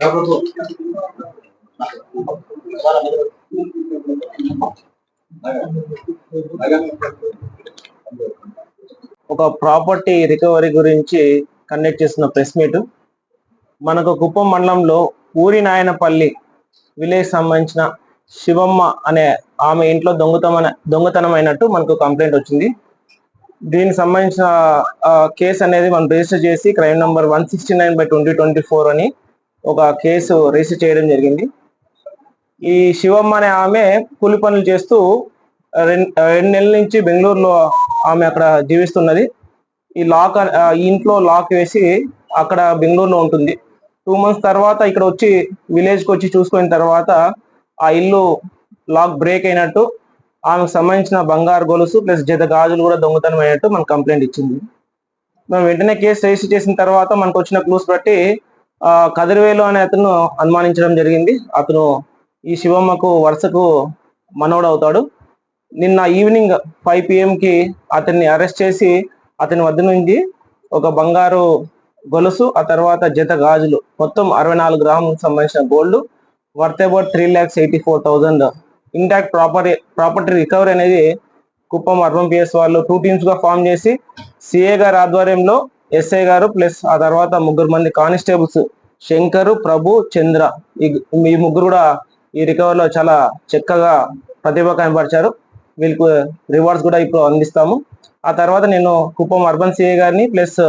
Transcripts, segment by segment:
ఒక property recovery గురించి conduct చేస్తున్న ప్రెస్ మీట్. మనకు కుప్పం మండలంలో ఊరి నాయనపల్లి విలేజ్ సంబంధించిన శివమ్మ అనే ఆమె ఇంట్లో దొంగతనం అయినట్టు మనకు కంప్లైంట్ వచ్చింది. దీనికి సంబంధించిన కేసు అనేది మనం రిజిస్టర్ చేసి క్రైమ్ నంబర్ 169/2024 అని ఒక కేసు రిజిస్టర్ చేయడం జరిగింది. ఈ శివమ్మ అనే ఆమె కూలి పనులు చేస్తూ 2 నెలల నుంచి బెంగళూరులో ఆమె అక్కడ జీవిస్తున్నది. ఈ ఇంట్లో లాక్ వేసి అక్కడ బెంగళూరులో ఉంటుంది. 2 months తర్వాత ఇక్కడ వచ్చి విలేజ్కి వచ్చి చూసుకున్న తర్వాత ఆ ఇల్లు లాక్ బ్రేక్ అయినట్టు, ఆమెకు సంబంధించిన బంగారు గొలుసు ప్లస్ జత గాజులు కూడా దొంగతనం అయినట్టు మనకు కంప్లైంట్ ఇచ్చింది. మేము వెంటనే కేసు రిజిస్టర్ చేసిన తర్వాత మనకు వచ్చిన క్లూస్ బట్టి కదిరివేలు అనే అతను అనుమానించడం జరిగింది. అతను ఈ శివమ్మకు వరుసకు మనోడు అవుతాడు. నిన్న ఈవినింగ్ 5 PM అతన్ని అరెస్ట్ చేసి అతని వద్ద నుంచి ఒక బంగారు గొలుసు, ఆ తర్వాత జత గాజులు మొత్తం 64 గ్రాములకు సంబంధించిన gold worth about 3,84,000 intact property recovery అనేది కుప్పం అర్బన్ PS వాళ్ళు 2 teams గా ఫామ్ చేసి సిఏ గారి ఆధ్వర్యంలో ఎస్ఐ గారు ప్లస్ ఆ తర్వాత 3 మంది కానిస్టేబుల్స్ శంకరు, ప్రభు, చంద్ర ఈ ముగ్గురు కూడా ఈ రికవరీలో చాలా చక్కగా ప్రతిభ కనబరిచారు. వీళ్ళకు రివార్డ్స్ కూడా ఇప్పుడు అందిస్తాము. ఆ తర్వాత నేను కుప్పం అర్బన్ సిఏ గారిని ప్లస్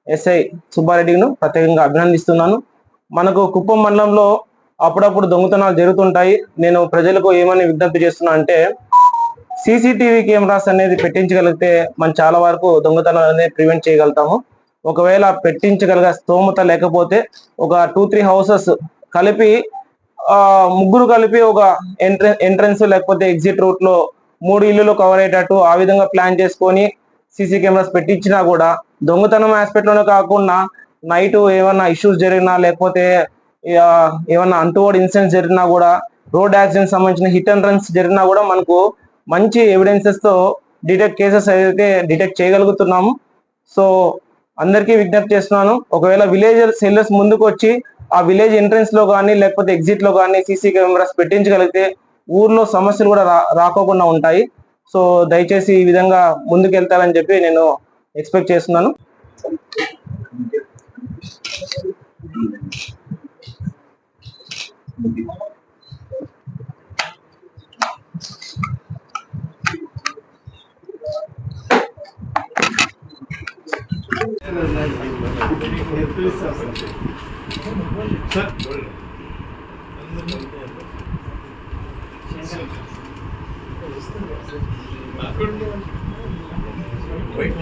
ఎస్ఐ సుబ్బారెడ్డిను ప్రత్యేకంగా అభినందిస్తున్నాను. మనకు కుప్పం మండలంలో అప్పుడప్పుడు దొంగతనాలు జరుగుతుంటాయి. నేను ప్రజలకు ఏమని విజ్ఞప్తి చేస్తున్నా అంటే, సీసీటీవీ కెమెరాస్ అనేది పెట్టించగలిగితే మనం చాలా వరకు దొంగతనాలు అనేది ప్రివెంట్ చేయగలుగుతాము. ఒకవేళ పెట్టించగలిగే స్తోమత లేకపోతే ఒక 2-3 houses కలిపి ముగ్గురు కలిపి ఒక ఎంట్రన్స్ లేకపోతే ఎగ్జిట్ రూట్ లో 3 ఇల్లులు కవర్ అయ్యేటట్టు ఆ విధంగా ప్లాన్ చేసుకొని సీసీ కెమెరాస్ పెట్టించినా కూడా దొంగతనం ఆస్పెక్ట్ లోనే కాకుండా నైట్ ఏమన్నా ఇష్యూస్ జరిగినా లేకపోతే ఏమన్నా అంటువర్డ్ ఇన్సిడెంట్స్ జరిగినా కూడా రోడ్ యాక్సిడెంట్ సంబంధించిన హిట్ అండ్ రన్స్ జరిగినా కూడా మనకు మంచి ఎవిడెన్సెస్ తో కేసెస్ అయితే డిటెక్ట్ చేయగలుగుతున్నాము. సో అందరికీ విజ్ఞప్తి చేస్తున్నాను, ఒకవేళ విలేజ్ సెల్లర్స్ ముందుకు వచ్చి ఆ విలేజ్ ఎంట్రన్స్ లో కానీ లేకపోతే ఎగ్జిట్ లో కానీ సీసీ కెమెరాస్ పెట్టించగలిగితే ఊర్లో సమస్యలు కూడా రాకోకుండా ఉంటాయి. సో దయచేసి ఈ విధంగా ముందుకు వెళ్తారని చెప్పి నేను ఎక్స్పెక్ట్ చేస్తున్నాను. Wait.